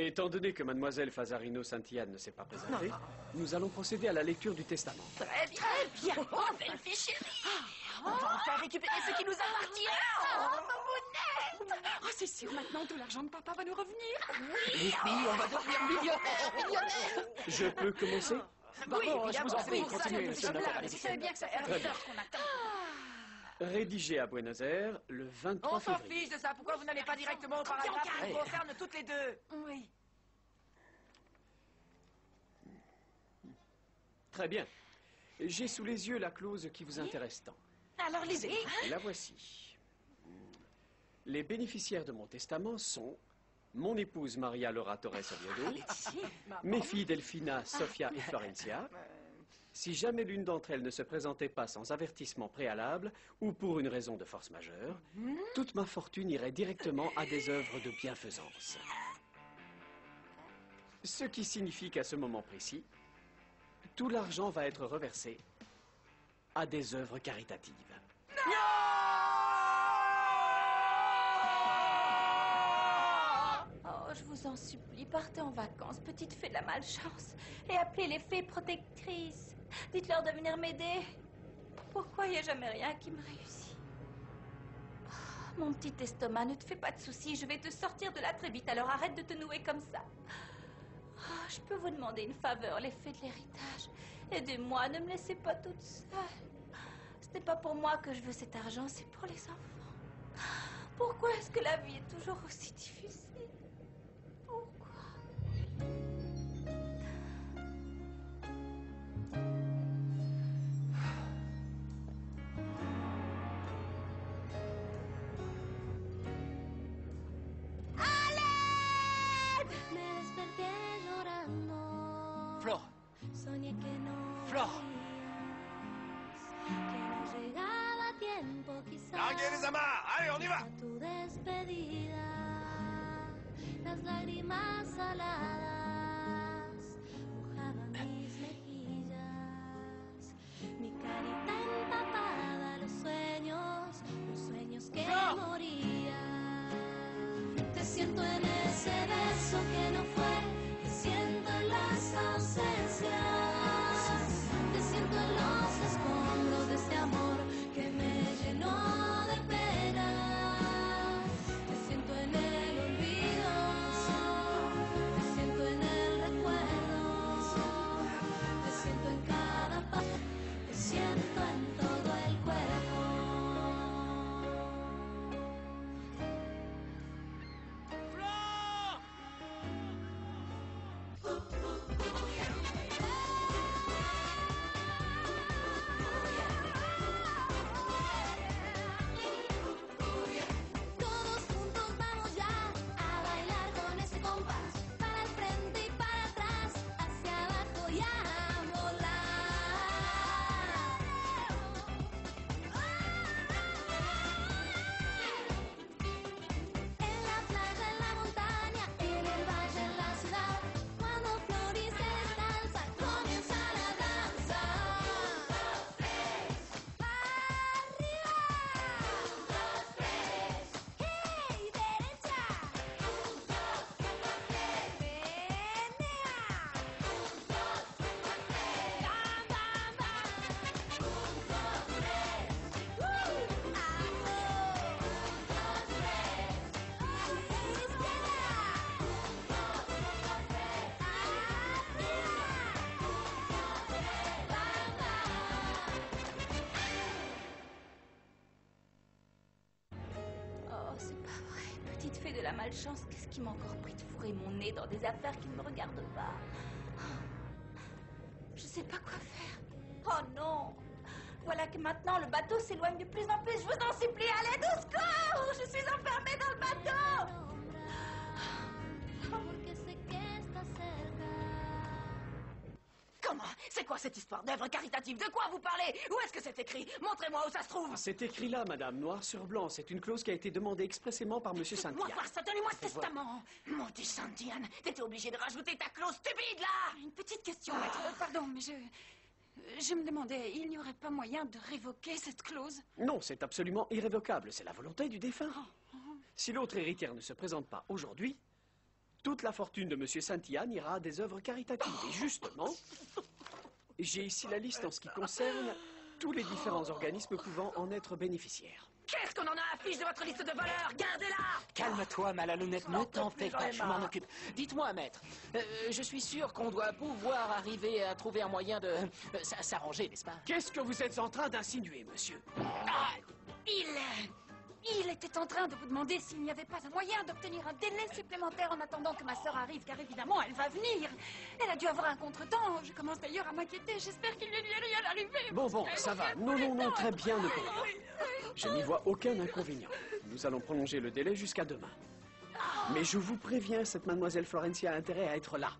Étant donné que mademoiselle Fazarino Saint-Yann ne s'est pas présentée, nous allons procéder à la lecture du testament. Très bien. Très bien. Oh, belle fille chérie. On va enfin récupérer ce qui nous appartient. Oh, Mounette. Oh, c'est sûr, maintenant, tout l'argent de papa va nous revenir. Oui, on va devenir millionnaires. Je peux commencer? Oui, évidemment, je vous en prie, c'est pour ça continuez, que monsieur nous sommes là. Natal. Vous savez bien que ça fait Très des heures qu'on attend. Rédigé à Buenos Aires le 23 On s'en février. fiche de ça. Pourquoi vous n'allez pas directement au paragraphe qui nous concerne toutes les deux? Oui. Très bien. J'ai sous les yeux la clause qui vous intéresse tant. Alors, lisez. La voici. Les bénéficiaires de mon testament sont mon épouse Maria Laura Torres Oviedo, mes filles Delphina, Sofia et Florencia. Si jamais l'une d'entre elles ne se présentait pas sans avertissement préalable ou pour une raison de force majeure, toute ma fortune irait directement à des œuvres de bienfaisance. Ce qui signifie qu'à ce moment précis, tout l'argent va être reversé à des œuvres caritatives. Oh, je vous en supplie, partez en vacances, petite fée de la malchance, et appelez les fées protectrices. Dites-leur de venir m'aider. Pourquoi il n'y a jamais rien qui me réussit? Oh, mon petit estomac, ne te fais pas de soucis, je vais te sortir de là très vite, alors arrête de te nouer comme ça. Oh, je peux vous demander une faveur, les fées de l'héritage. Aidez-moi, ne me laissez pas toute seule. Ce n'est pas pour moi que je veux cet argent, c'est pour les enfants. Pourquoi est-ce que la vie est toujours aussi difficile? Pourquoi? Flore. Flore. Larguez les amarres. Allez, on y va. Tu despedida, las lágrimas saladas mojaban mis mejillas, mi carita empapada, los sueños que morían. Te siento en ese beso que no fue, te siento en las ausencias, te siento en los escombros de este amor que me llenó de pena. Te siento en el olvido, te siento en el recuerdo, te siento en cada paso, te siento en todo el cuerpo. Todos juntos vamos ya a bailar con ese compás, para el frente y para atrás, hacia abajo y a volar. En la playa, en la montaña, en el valle, en la ciudad, cuando florece descansa, comienza la danza. Arriba. ¡Hey, derecha! ¡Menea! ¡Bam, bam, bam! Oh, c'est pas vrai. Petite fée de la malchance, qu'est-ce qui m'a encore pris de fourrer mon nez dans des affaires qui ne me regardent pas? Je sais pas quoi faire. Oh non! Voilà que maintenant le bateau s'éloigne de plus en plus. Je vous en supplie, allez, au secours! Je suis enfermée dans le bateau! Porque sé que estás cerca. Comment? C'est quoi cette histoire d'œuvre caritative? De quoi vous parlez? Où est-ce que c'est écrit? Montrez-moi où ça se trouve. C'est écrit là, madame, noir sur blanc. C'est une clause qui a été demandée expressément par monsieur Moi, Saint-Yann. voir ça, donnez-moi ce testament. Maudit Saint-Yann, t'étais obligé de rajouter ta clause stupide, là. Une petite question, maître. Pardon, mais je me demandais, il n'y aurait pas moyen de révoquer cette clause? Non, c'est absolument irrévocable. C'est la volonté du défunt. Si l'autre héritière ne se présente pas aujourd'hui, Toute la fortune de Monsieur Saint-Yann ira à des œuvres caritatives. Et justement, j'ai ici la liste en ce qui concerne tous les différents organismes pouvant en être bénéficiaires. Qu'est-ce qu'on en a à fiche de votre liste de valeurs? Gardez-la! Calme-toi, Malalounette, ne t'en fais pas, je m'en occupe. Dites-moi, maître, je suis sûr qu'on doit pouvoir arriver à trouver un moyen de s'arranger, n'est-ce pas? Qu'est-ce que vous êtes en train d'insinuer, monsieur? Ah, il était en train de vous demander s'il n'y avait pas un moyen d'obtenir un délai supplémentaire en attendant que ma sœur arrive, car évidemment, elle va venir. Elle a dû avoir un contretemps. Je commence d'ailleurs à m'inquiéter. J'espère qu'il ne lui est rien arrivé. Bon, ça va. Non, très bien, ne payez pas. Je n'y vois aucun inconvénient. Nous allons prolonger le délai jusqu'à demain. Mais je vous préviens, cette mademoiselle Florencia a intérêt à être là.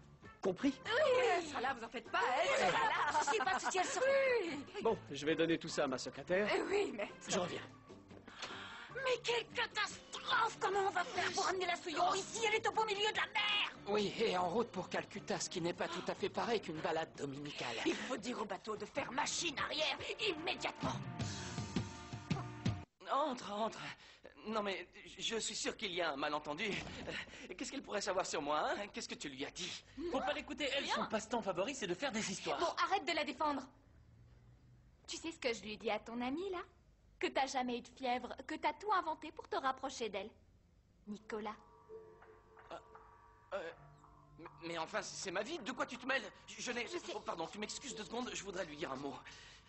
Compris? Oui, elle sera là, vous en faites pas. Elle sera là. Si, pas de souci, elle sera là. Bon, je vais donner tout ça à ma secrétaire. Oui, mais... Je reviens. Mais quelle catastrophe! Comment on va faire pour amener la Souillon ici? Elle est au beau milieu de la mer! Oui, et en route pour Calcutta, ce qui n'est pas tout à fait pareil qu'une balade dominicale. Il faut dire au bateau de faire machine arrière immédiatement! Entre. Non mais, je suis sûr qu'il y a un malentendu. Qu'est-ce qu'elle pourrait savoir sur moi, hein? Qu'est-ce que tu lui as dit? Faut pas l'écouter, elle, son passe-temps favori, c'est de faire des histoires. Bon, arrête de la défendre. Tu sais ce que je lui ai dit à ton amie, là? Que t'as jamais eu de fièvre, que t'as tout inventé pour te rapprocher d'elle. Nicolas. Mais enfin, c'est ma vie, de quoi tu te mêles? Je n'ai... Oh, pardon, tu m'excuses 2 secondes, je voudrais lui dire un mot.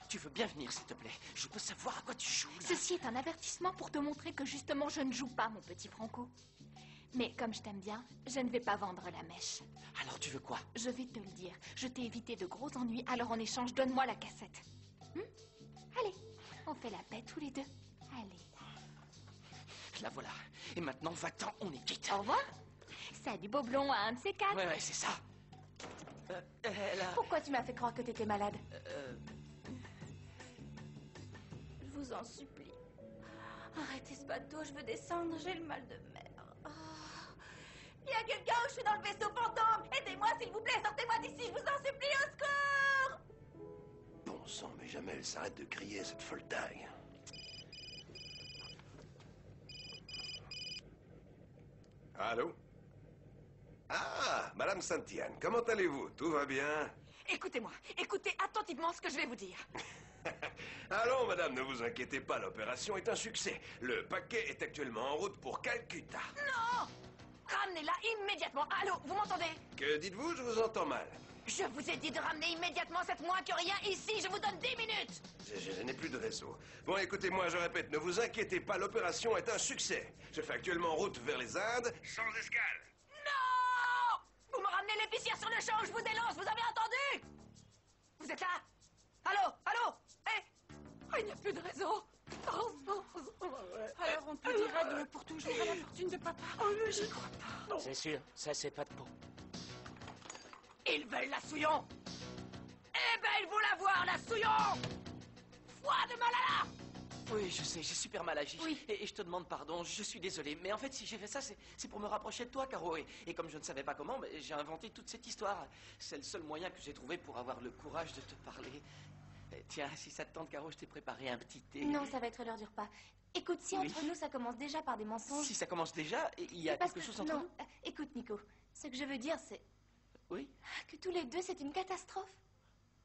Tu veux bien venir, s'il te plaît? Je peux savoir à quoi tu joues, là? Ceci est un avertissement pour te montrer que justement je ne joue pas, mon petit Franco. Mais comme je t'aime bien, je ne vais pas vendre la mèche. Alors tu veux quoi? Je vais te le dire. Je t'ai évité de gros ennuis, alors en échange, donne-moi la cassette. Allez, on fait la paix tous les deux. Allez. La voilà. Et maintenant, va-t'en, on est quitte. Au revoir. Salut, Boblon, à un de ces 4. Ouais, c'est ça. Elle a... Pourquoi tu m'as fait croire que t'étais malade? Je vous en supplie. Arrêtez ce bateau, je veux descendre, j'ai le mal de mer. Oh. Il y a quelqu'un, je suis dans le vaisseau fantôme. Aidez-moi, s'il vous plaît, sortez-moi d'ici, je vous en supplie, au secours! Bon sang, mais jamais elle s'arrête de crier, cette folle dingue. Allô? Ah, Madame Saint-Yann, comment allez-vous? Tout va bien? Écoutez-moi, écoutez attentivement ce que je vais vous dire. Allons, madame, ne vous inquiétez pas, l'opération est un succès. Le paquet est actuellement en route pour Calcutta. Non! Ramenez-la immédiatement. Allô, vous m'entendez? Que dites-vous? Je vous entends mal. Je vous ai dit de ramener immédiatement cette moins que rien ici. Je vous donne 10 minutes. Je n'ai plus de réseau. Bon, écoutez-moi, je répète, ne vous inquiétez pas, l'opération est un succès. Je fais actuellement route vers les Indes, sans escale. Non! Vous me ramenez l'épicière sur le champ, je vous délance, vous avez entendu? Vous êtes là? Allô? Oh, il n'y a plus de réseau. Alors on peut dire adieu pour toujours à la fortune de papa. Oh, mais j'y crois pas. C'est sûr, ça c'est pas de peau. Ils veulent la Souillon. Eh ben, ils vont la voir, la Souillon. Foi de Malala. Oui, je sais, j'ai super mal agi. Oui. Et je te demande pardon, je suis désolé. Mais en fait, si j'ai fait ça, c'est pour me rapprocher de toi, Caro. Et comme je ne savais pas comment, j'ai inventé toute cette histoire. C'est le seul moyen que j'ai trouvé pour avoir le courage de te parler. Tiens, si ça te tente, Caro, je t'ai préparé un petit thé. Non, ça va être l'heure du repas. Écoute, si Oui. entre nous, ça commence déjà par des mensonges... Si ça commence déjà, il y a Parce quelque que- chose entre non, nous? écoute, Nico, ce que je veux dire, c'est Oui, que tous les deux, c'est une catastrophe.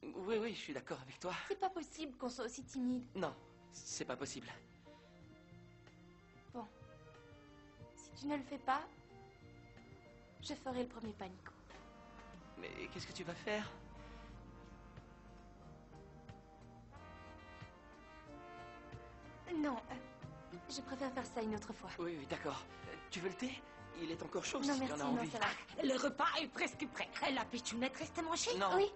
oui, je suis d'accord avec toi. C'est pas possible qu'on soit aussi timide. Non, c'est pas possible. Bon, si tu ne le fais pas, je ferai le premier pas, Nico. Mais qu'est-ce que tu vas faire? Non, je préfère faire ça une autre fois. Oui, d'accord. Tu veux le thé? Il est encore chaud Non, si tu merci, en as non, envie. ça va. Le repas est presque prêt. La pitchounette reste à manger. Non. Oui,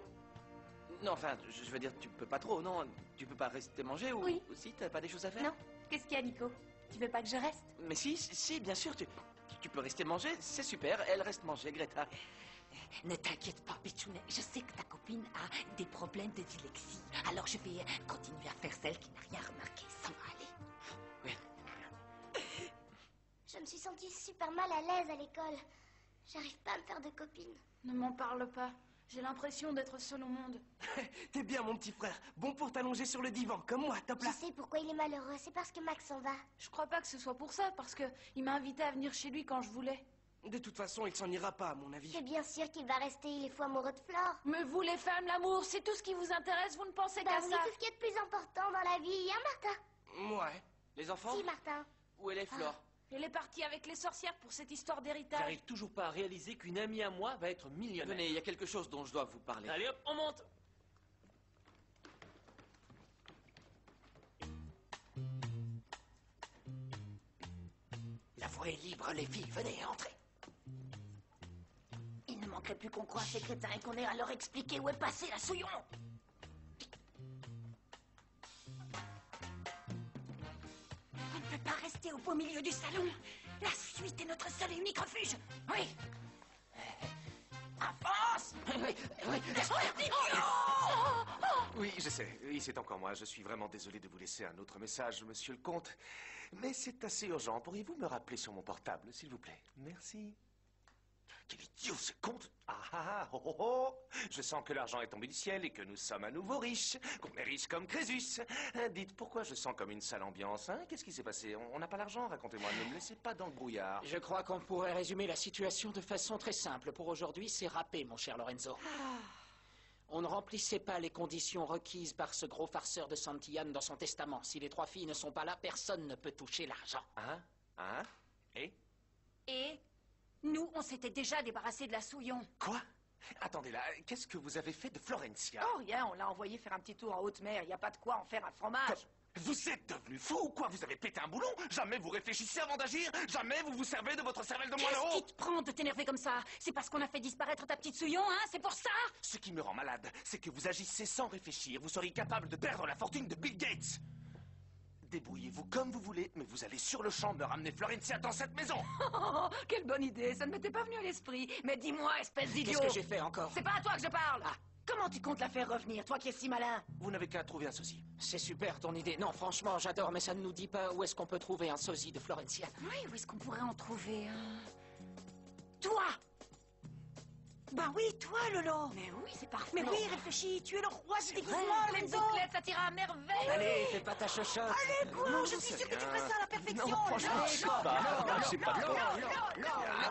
Non, enfin, je veux dire, tu peux pas trop, non? Tu peux pas rester manger ou Oui. aussi t'as pas des choses à faire? non. Qu'est-ce qu'il y a, Nico? Tu veux pas que je reste? Mais si, bien sûr, tu peux rester manger, c'est super. Elle reste manger, Greta. Ne t'inquiète pas, Pitchounette. Je sais que ta copine a des problèmes de dyslexie. Alors je vais continuer à faire celle qui n'a rien remarqué. Ça va aller. Je me suis sentie super mal à l'aise à l'école. J'arrive pas à me faire de copines. Ne m'en parle pas. J'ai l'impression d'être seule au monde. T'es bien, mon petit frère. Bon pour t'allonger sur le divan, comme moi, top Je là. sais pourquoi il est malheureux. C'est parce que Max s'en va. Je crois pas que ce soit pour ça, parce que il m'a invité à venir chez lui quand je voulais. De toute façon, il s'en ira pas, à mon avis. C'est bien sûr qu'il va rester, il est fou amoureux de Flore. Mais vous, les femmes, l'amour, c'est tout ce qui vous intéresse, vous ne pensez Bah qu'à oui, ça. tout ce qui est de plus important dans la vie, hein, Martin? Ouais. Les enfants? Si, Martin. Où est les Flore? Elle est partie avec les sorcières pour cette histoire d'héritage. J'arrive toujours pas à réaliser qu'une amie à moi va être millionnaire. Venez, il y a quelque chose dont je dois vous parler. Allez hop, on monte. La voie est libre, les filles, venez, entrez. Il ne manquerait plus qu'on croie ces crétins et qu'on ait à leur expliquer où est passé la souillon. On ne peut pas rester au beau milieu du salon. La suite est notre seul et unique refuge. Oui. Avance. Oui, laisse-moi dire. Oui, je sais. Oui, c'est encore moi. Je suis vraiment désolé de vous laisser un autre message, monsieur le comte. Mais c'est assez urgent. Pourriez-vous me rappeler sur mon portable, s'il vous plaît? Merci. Quel idiot, ce comte! Oh. Je sens que l'argent est tombé du ciel et que nous sommes à nouveau riches. Qu'on est riches comme Crésus. Dites, pourquoi je sens comme une sale ambiance, hein? Qu'est-ce qui s'est passé? On n'a pas l'argent? Racontez-moi. Ne me laissez pas dans le brouillard. Je crois qu'on pourrait résumer la situation de façon très simple. Pour aujourd'hui, c'est râpé, mon cher Lorenzo. On ne remplissait pas les conditions requises par ce gros farceur de Santillane dans son testament. Si les 3 filles ne sont pas là, personne ne peut toucher l'argent. Hein? Et nous, on s'était déjà débarrassé de la souillon. Quoi? Attendez là, qu'est-ce que vous avez fait de Florencia? Oh, rien, on l'a envoyé faire un petit tour en haute mer. Il n'y a pas de quoi en faire un fromage. Vous êtes devenu fou ou quoi? Vous avez pété un boulon? Jamais vous réfléchissez avant d'agir? Jamais vous vous servez de votre cervelle de moineau? Qu'est-ce qui te prend de t'énerver comme ça? C'est parce qu'on a fait disparaître ta petite souillon, hein? C'est pour ça? Ce qui me rend malade, c'est que vous agissez sans réfléchir. Vous seriez capable de perdre la fortune de Bill Gates. Débrouillez-vous comme vous voulez, mais vous allez sur le champ me ramener Florencia dans cette maison. Oh, quelle bonne idée, ça ne m'était pas venu à l'esprit. Mais dis-moi, espèce d'idiot. Qu'est-ce que j'ai fait encore? C'est pas à toi que je parle. Comment tu comptes la faire revenir, toi qui es si malin? Vous n'avez qu'à trouver un sosie. C'est super ton idée. Non, franchement, j'adore, mais ça ne nous dit pas où est-ce qu'on peut trouver un sosie de Florencia. Oui, où est-ce qu'on pourrait en trouver un? Toi! Ben oui, toi, Lolo. Mais oui, c'est parfait. Mais oui, réfléchis, tu es le roi du déguisement, Une Lorenzo. bouclette, ça t'ira à merveille. Allez, fais pas ta chochotte. Allez, cours, je suis sûr que tu ferais ça à la perfection. Non, franchement, je sais pas trop.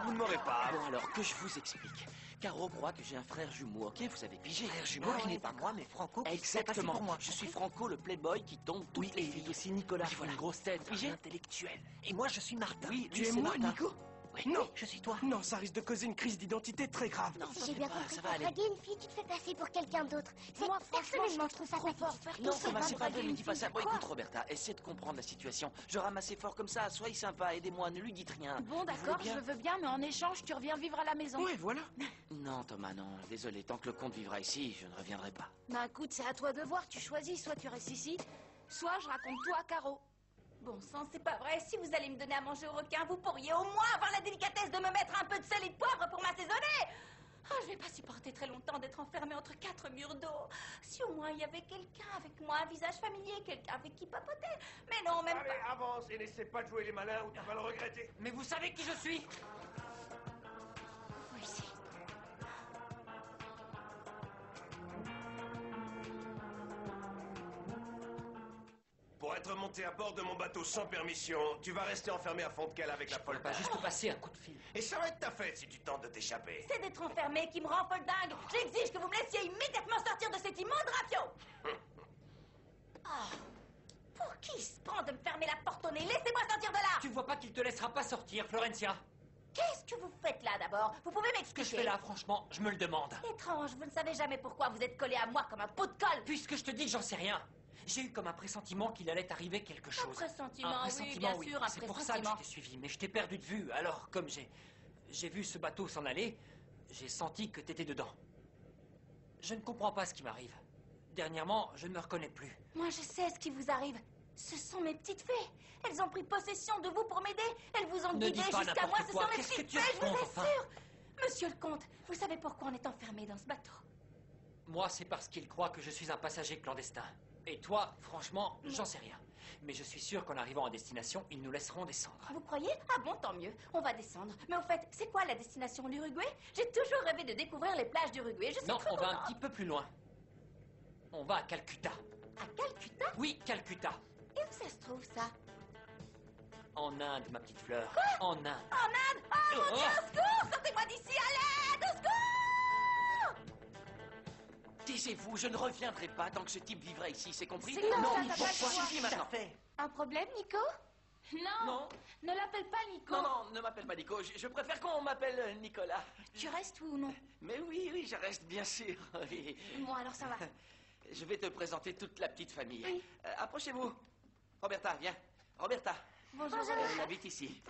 Vous ne m'aurez pas. Bon, alors que je vous explique. Caro croit que j'ai un frère jumeau, ok? Vous avez pigé? Frère jumeau qui n'est pas moi, mais Franco qui s'est passé Exactement. pour moi. Je suis Franco, le playboy qui tombe toutes les filles. aussi Nicolas, Oui, voilà. une grosse tête, Pigé? intellectuelle. Et moi, je suis Martin. Oui, Tu lui, es c'est moi, Martin. Nico? Non, je suis toi. Non, ça risque de causer une crise d'identité très grave. Si j'ai bien compris, ça pour va aller. draguer une fille, tu te fais passer pour quelqu'un d'autre. Moi, franchement, Personnellement, je trouve ça trop fort. pathétique. Faire Non, tout ça, Thomas, c'est pas draguer vrai, ne une dis pas fille, ça. Bon, quoi? écoute, Roberta, essaie de comprendre la situation. Je rame assez fort comme ça, soyez sympa, aidez-moi, ne lui dites rien. Bon, Vous d'accord, voulez bien je veux bien, mais en échange, tu reviens vivre à la maison. Oui, voilà. Non, Thomas, non. Désolé, tant que le comte vivra ici, je ne reviendrai pas. Bah écoute, c'est à toi de voir, tu choisis, soit tu restes ici, soit je raconte tout à Caro. Bon sang, c'est pas vrai. Si vous allez me donner à manger au requin, vous pourriez au moins avoir la délicatesse de me mettre un peu de sel et de poivre pour m'assaisonner. Oh, je vais pas supporter très longtemps d'être enfermée entre 4 murs d'eau. Si au moins il y avait quelqu'un avec moi, un visage familier, quelqu'un avec qui papoter. Mais non, même Allez, pas. avance et n'essaie pas de jouer les malins ou tu vas le regretter. Mais vous savez qui je suis? Oui, si. Pour être monté à bord de mon bateau sans permission, tu vas rester enfermé à fond de cale avec la folle. Pas juste passer un coup de fil. Et ça va être ta fête si tu tentes de t'échapper. C'est d'être enfermée qui me rend folle dingue. J'exige que vous me laissiez immédiatement sortir de cet immonde rafio. Oh, pour qui il se prend de me fermer la porte au nez? Laissez-moi sortir de là. Tu vois pas qu'il te laissera pas sortir, Florencia? Qu'est-ce que vous faites là d'abord? Vous pouvez Ce que je m'expliquer? fais là, franchement, je me le demande. Étrange, vous ne savez jamais pourquoi vous êtes collé à moi comme un pot de colle. Puisque je te dis que j'en sais rien. J'ai eu comme un pressentiment qu'il allait arriver quelque chose. pressentiment, oui, bien sûr, un C'est pour ça que je pressentiment. t'ai suivi, mais je t'ai perdu de vue. Alors, comme j'ai vu ce bateau s'en aller, j'ai senti que t'étais dedans. Je ne comprends pas ce qui m'arrive. Dernièrement, je ne me reconnais plus. Moi, je sais ce qui vous arrive. Ce sont mes petites fées. Elles ont pris possession de vous pour m'aider. Elles vous ont Ne guidé dis pas jusqu'à moi. n'importe Ce quoi. sont mes Qu'est-ce que petites tu fées, je vous racontes, enfin? assure. Monsieur le comte, vous savez pourquoi on est enfermé dans ce bateau? Moi, c'est parce qu'il croit que je suis un passager clandestin. Et toi, franchement, j'en sais rien. Mais je suis sûr qu'en arrivant à destination, ils nous laisseront descendre. Vous croyez? Ah bon, tant mieux. On va descendre. Mais au fait, c'est quoi la destination? L'Uruguay? J'ai toujours rêvé de découvrir les plages d'Uruguay. Je suis Non, très on va un contente. petit peu plus loin. On va à Calcutta. À Calcutta? Oui, Calcutta. Et où ça se trouve, ça? En Inde, ma petite fleur. En Inde. En Inde? Oh, mon Dieu, au secours! taisez-vous, je ne reviendrai pas tant que ce type vivra ici, c'est compris? C'est comme Non, ça, t'as pas le pourquoi choix. suffit maintenant? Un problème, Nico? Non. Non. Ne l'appelle pas Nico. Non, non, ne m'appelle pas Nico, je préfère qu'on m'appelle Nicolas. Tu restes ou non? Mais oui, oui, je reste bien sûr. Oui. Bon, alors ça va. Je vais te présenter toute la petite famille. Oui. Approchez-vous. Roberta, viens. Roberta. Bonjour. Elle habite ici.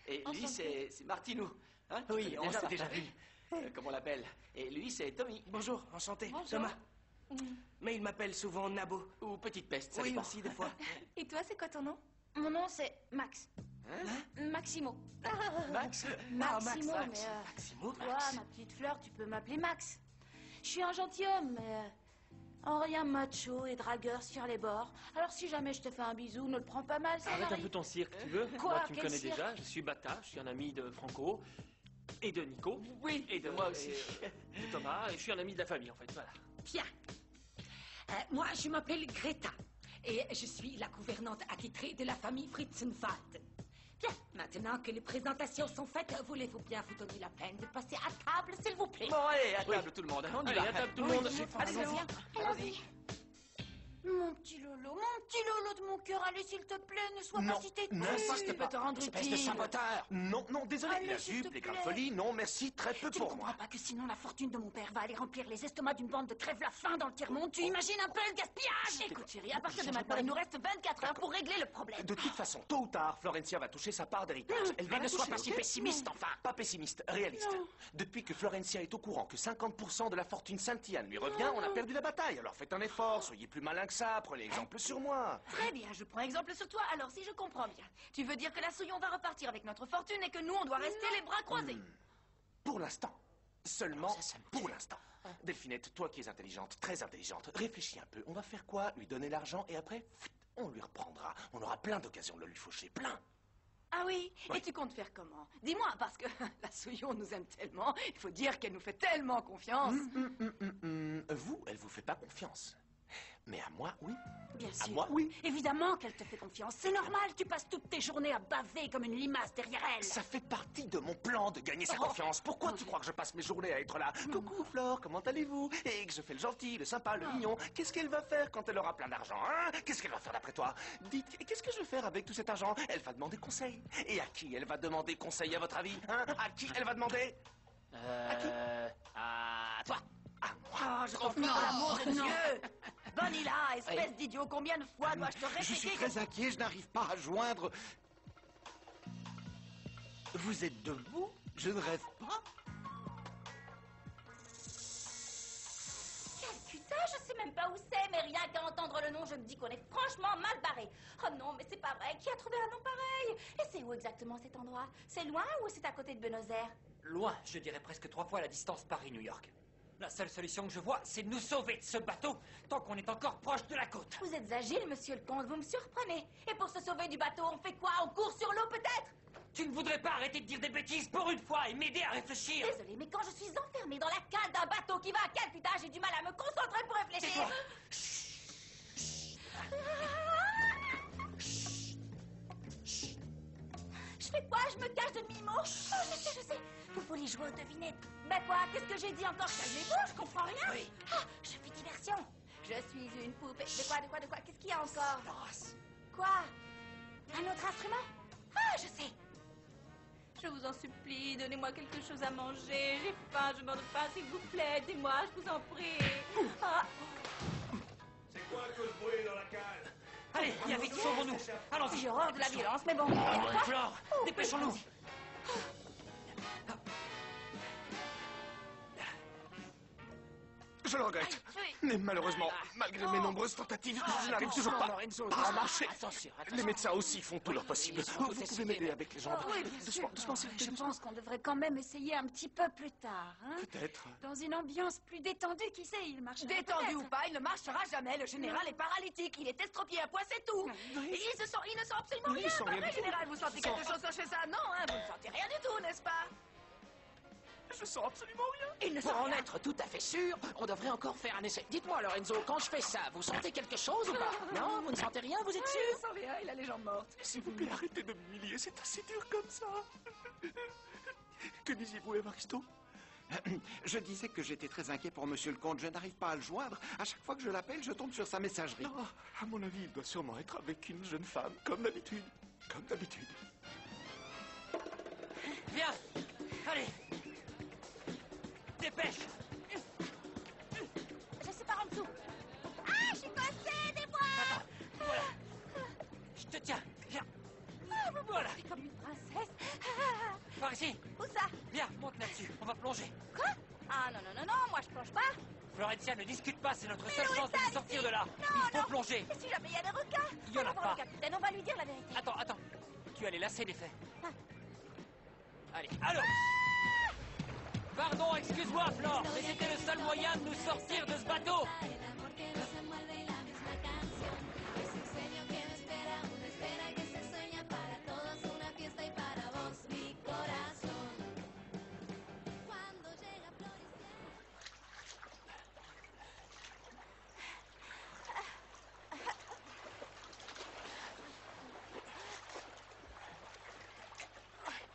Et lui, c'est Martinou. Hein, tu Oui, connais on s'est Martin. déjà vu. Comment on l'appelle? Et lui, c'est Tommy. Bonjour, enchanté. Bonjour. Thomas. Mais il m'appelle souvent Nabo. Ou Petite Peste, ça Oui, dépend. aussi, des fois. Et toi, c'est quoi ton nom? Mon nom, c'est Max. Maximo. Max? Maximo, Max. mais... Maximo, toi, Max. ma petite fleur, tu peux m'appeler Max. Je suis un gentilhomme, mais... en rien macho et dragueur sur les bords. Alors si jamais je te fais un bisou, ne le prends pas mal, ça Arrête un m'arrive. peu ton cirque, tu veux? Quoi? Moi, tu me Quel connais cirque? déjà, je suis Bata, je suis un ami de Franco et de Nico. Oui, Et de moi aussi. de Thomas, et je suis un ami de la famille en fait, voilà. Bien. Moi, je m'appelle Greta et je suis la gouvernante attitrée de la famille Fritzenwald. Bien, maintenant que les présentations sont faites, voulez-vous bien vous donner la peine de passer à table, s'il vous plaît? Bon, allez, à table tout le monde. On y Allez, va. à table tout le monde. Allez-y. Mon petit Lolo de mon cœur, allez s'il te plaît, ne sois Non, pas si têtu. non, Ça peut te rendre Espèce de utile. saboteur. Non, non, désolé. Allez, La s'il te jupe, les grains de plaît. folie, non, merci, très peu Tu ne pour comprends moi. pas que sinon la fortune de mon père va aller remplir les estomacs d'une bande de crève-la-faim dans le tiers-monde? Tu imagines un peu le gaspillage? Écoute, chérie, à partir de maintenant, il nous reste 24 heures pour régler le problème. De toute façon, tôt ou tard, Florencia va toucher sa part d'héritage. Elle va Mais la ne sois toucher, pas si ok? pessimiste, enfin. Pas pessimiste, réaliste. Depuis que Florencia est au courant que 50% de la fortune Saint-Yann lui revient, on a perdu la bataille. Alors faites un effort, soyez plus malin que ça, prenez exemple sur moi. Très bien, je prends exemple sur toi. Alors, si je comprends bien, tu veux dire que la Souillon va repartir avec notre fortune et que nous, on doit rester les bras croisés. Pour l'instant. Seulement Ça me pour tue. l'instant. Delphinette, toi qui es intelligente, très intelligente, réfléchis un peu. On va faire quoi? Lui donner l'argent et après, on lui reprendra. On aura plein d'occasions de le lui faucher, plein. Ah oui? Ouais. Et tu comptes faire comment? Dis-moi, parce que la Souillon nous aime tellement, il faut dire qu'elle nous fait tellement confiance. Vous, elle vous fait pas confiance. Mais à moi, oui. Bien À sûr. moi, oui. Évidemment qu'elle te fait confiance. C'est normal, tu passes toutes tes journées à baver comme une limace derrière elle. Ça fait partie de mon plan de gagner sa confiance. Pourquoi tu crois que je passe mes journées à être là? Coucou Flore, comment allez-vous? Et que je fais le gentil, le sympa, le mignon. Qu'est-ce qu'elle va faire quand elle aura plein d'argent, hein? Qu'est-ce qu'elle va faire d'après toi? Dites, qu'est-ce que je vais faire avec tout cet argent? Elle va demander conseil. Et à qui elle va demander conseil à votre avis, hein? À qui elle va demander? À toi. À moi. Oh, je comprends l'amour de Dieu. Bonilla, espèce d'idiot, combien de fois dois-je te Je suis répéter très inquiet, je n'arrive pas à joindre. Vous êtes debout? Je ne rêve pas? Calcutta, je sais même pas où c'est, mais rien qu'à entendre le nom, je me dis qu'on est franchement mal barré. Oh non, mais c'est pas vrai, qui a trouvé un nom pareil? Et c'est où exactement cet endroit? C'est loin ou c'est à côté de Buenos Aires? Loin, je dirais presque 3 fois la distance Paris-New York. La seule solution que je vois, c'est de nous sauver de ce bateau tant qu'on est encore proche de la côte. Vous êtes agile, monsieur le comte, vous me surprenez. Et pour se sauver du bateau, on fait quoi? On court sur l'eau peut-être? Tu ne voudrais pas arrêter de dire des bêtises pour une fois et m'aider à réfléchir? Désolée, mais quand je suis enfermée dans la cale d'un bateau qui va à Calcutta, j'ai du mal à me concentrer pour réfléchir. Tais-toi. Je fais quoi? Je me cache de Mimo? Oh, je sais. Vous voulez jouer aux devinettes? Ben quoi? Qu'est-ce que j'ai dit encore? Calmez-vous, je comprends rien. Oui. Ah, je fais diversion. Je suis une poupée. De quoi? Qu'est-ce qu'il y a encore? Quoi? Un autre instrument? Ah, je sais. Je vous en supplie, donnez-moi quelque chose à manger. J'ai faim, je meurs de faim, s'il vous plaît. Aidez-moi, je vous en prie. Ah. C'est quoi que ce bruit dans la cale? Allez, viens vite, sauvons-nous. Allons-y. J'ai horreur de la violence, mais bon. Flore, dépêchons-nous. Je le regrette. Mais malheureusement, malgré mes nombreuses tentatives, je n'arrive toujours pas à marcher. Attention, Les médecins aussi font tout leur possible. Vous pouvez m'aider avec les jambes. Oui, bien sûr. Doucement, s'il vous plaît, Je doucement. pense qu'on devrait quand même essayer un petit peu plus tard. Hein? Peut-être. Dans une ambiance plus détendue, qui sait, il marche. Détendu ou pas, il ne marchera jamais. Le général est paralytique. Il est estropié à point, c'est tout. Et il ne sent absolument Oui, rien. il sent Pas rien vrai, du tout. général, vous sentez quelque chose quand je fais ça? Non, hein, vous ne sentez rien du tout, n'est-ce pas? Je sens absolument rien. Il ne pour en être tout à fait sûr, on devrait encore faire un essai. Dites-moi, Lorenzo, quand je fais ça, vous sentez quelque chose ou pas? Non, vous ne sentez rien, vous êtes Il sûr? ne sent rien, il a les jambes mortes. S'il vous plaît, arrêtez de m'humilier, c'est assez dur comme ça. Que disiez-vous, Evaristo? Je disais que j'étais très inquiet pour Monsieur le Comte. Je n'arrive pas à le joindre. À chaque fois que je l'appelle, je tombe sur sa messagerie. Non, à mon avis, il doit sûrement être avec une jeune femme, comme d'habitude. Comme d'habitude. Viens. Allez. Dépêche. Je suis par en dessous. Ah, je suis coincée, aidez-moi. Attends, voilà. Je te tiens. Viens. Ah, vous me Voilà. portez comme une princesse. Par ici. Où ça? Viens, monte là-dessus. On va plonger. Quoi? Ah, non, non, non, non, moi je plonge pas. Florencia, ne discute pas, c'est notre Mais seule où chance est-ça, de nous sortir ici? de là. Non, Il faut non. plonger. Et si jamais il y a des requins? Il y en a Allons voir pas. le capitaine, on va lui dire la vérité. Attends, attends. Tu as les lacets des faits. Ah. Allez, allô. Pardon, excuse-moi, Flore, mais c'était le seul moyen de nous sortir de ce bateau. El amor que nos envuelve y la misma canción. Es un sueño que me espera, una espera que se sueña para todos, una fiesta y para vos, mi corazón. Cuando llega Floricienta.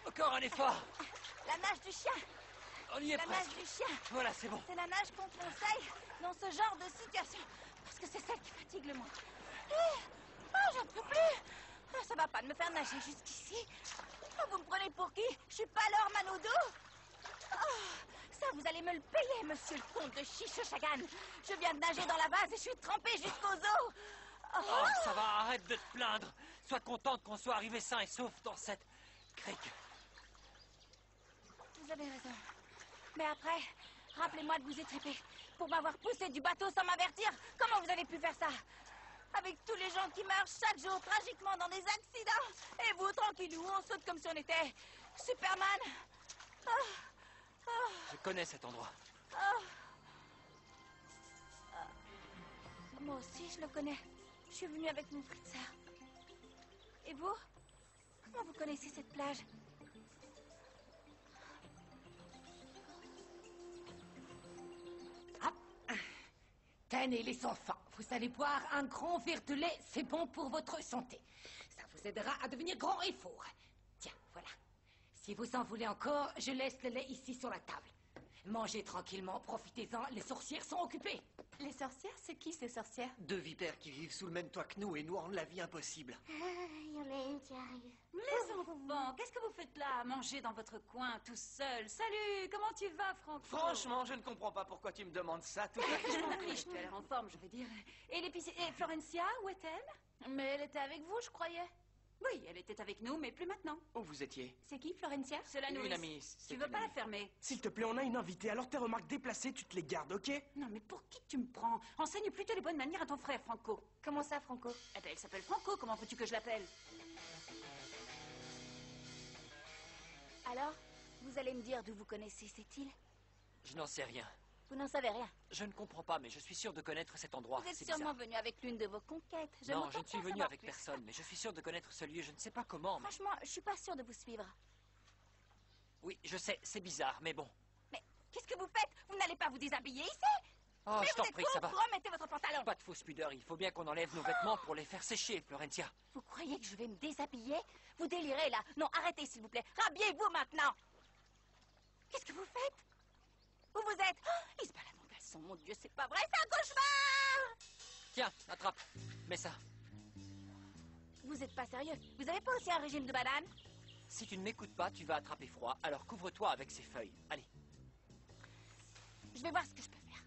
Encore un effort. La nage du chien. On y est La presque. nage du chien. Voilà, c'est bon. C'est la nage qu'on conseille dans ce genre de situation. Parce que c'est celle qui fatigue le moins. Ah, j'en peux plus. Ah, ça va pas de me faire nager jusqu'ici. Ah, vous me prenez pour qui? Je suis pas leur Manodou. Ça, vous allez me le payer, monsieur le comte de Chichochagan. Je viens de nager dans la vase et je suis trempée jusqu'aux os. Oh, ça va, arrête de te plaindre. Sois contente qu'on soit arrivé sain et sauf dans cette crique. Vous avez raison. Mais après, rappelez-moi de vous étriper pour m'avoir poussé du bateau sans m'avertir. Comment vous avez pu faire ça? Avec tous les gens qui meurent chaque jour tragiquement dans des accidents. Et vous, tranquillou, on saute comme si on était Superman. Je connais cet endroit. Moi aussi, je le connais. Je suis venue avec mon Fritzer. Et vous? Comment vous connaissez cette plage? Tenez les enfants, vous allez boire un grand verre de lait, c'est bon pour votre santé. Ça vous aidera à devenir grand et fort. Tiens, voilà. Si vous en voulez encore, je laisse le lait ici sur la table. Mangez tranquillement, profitez-en, les sorcières sont occupées. Les sorcières, c'est qui ces sorcières? Deux vipères qui vivent sous le même toit que nous et nous rendent la vie impossible. Les enfants, qu'est-ce que vous faites là, à manger dans votre coin, tout seul? Salut, comment tu vas, Franco? Franchement, je ne comprends pas pourquoi tu me demandes ça. Tout Je m'en fiche, tu as l'air en forme, je veux dire. Et Florencia, où est-elle? Mais elle était avec vous, je croyais. Oui, elle était avec nous, mais plus maintenant. Où vous étiez? C'est qui, Florencia? C'est la Une nourrice. amie, c'est Tu veux une pas la amie. fermer? S'il te plaît, on a une invitée, alors tes remarques déplacées, tu te les gardes, ok? Non, mais pour qui tu me prends? Enseigne plutôt les bonnes manières à ton frère, Franco. Comment ça, Franco? Eh ben, elle s'appelle Franco, comment veux-tu que je l'appelle? Alors, vous allez me dire d'où vous connaissez cette île? Je n'en sais rien. Vous n'en savez rien. Je ne comprends pas, mais je suis sûr de connaître cet endroit. Vous êtes C'est sûrement bizarre. venu avec l'une de vos conquêtes. Non, me je ne tente suis d'en venu savoir avec plus. personne, mais je suis sûr de connaître ce lieu. Je ne sais pas comment. mais- Franchement, je suis pas sûre de vous suivre. Oui, je sais, c'est bizarre, mais bon. Mais qu'est-ce que vous faites? Vous n'allez pas vous déshabiller ici? Oh, Mais je vous t'en êtes prie, trop ça va. gros, mettez votre pantalon. Pas de fausse pudeur, il faut bien qu'on enlève nos vêtements pour les faire sécher, Florencia. Vous croyez que je vais me déshabiller? Vous délirez là. Non, arrêtez s'il vous plaît. Rhabillez-vous maintenant. Qu'est-ce que vous faites? Où vous êtes? Oh, il se balade en caleçon, mon Dieu, c'est pas vrai, c'est un cauchemar! Tiens, attrape. Mets ça. Vous êtes pas sérieux? Vous avez pas aussi un régime de banane? Si tu ne m'écoutes pas, tu vas attraper froid, alors couvre-toi avec ces feuilles. Allez. Je vais voir ce que je peux faire.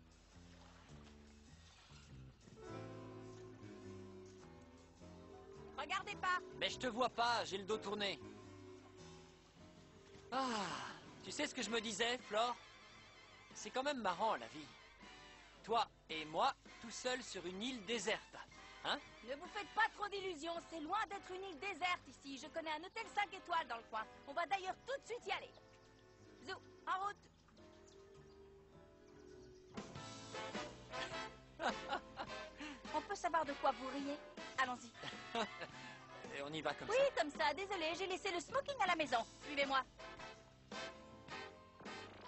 Regardez pas. Mais je te vois pas, j'ai le dos tourné. Ah, tu sais ce que je me disais, Flore? C'est quand même marrant, la vie. Toi et moi, tout seuls sur une île déserte. Hein? Ne vous faites pas trop d'illusions, c'est loin d'être une île déserte ici. Je connais un hôtel 5 étoiles dans le coin. On va d'ailleurs tout de suite y aller. Zou, en route. On peut savoir de quoi vous riez? Allons-y. Et on y va comme Oui, ça. comme ça, désolé, j'ai laissé le smoking à la maison. Suivez-moi.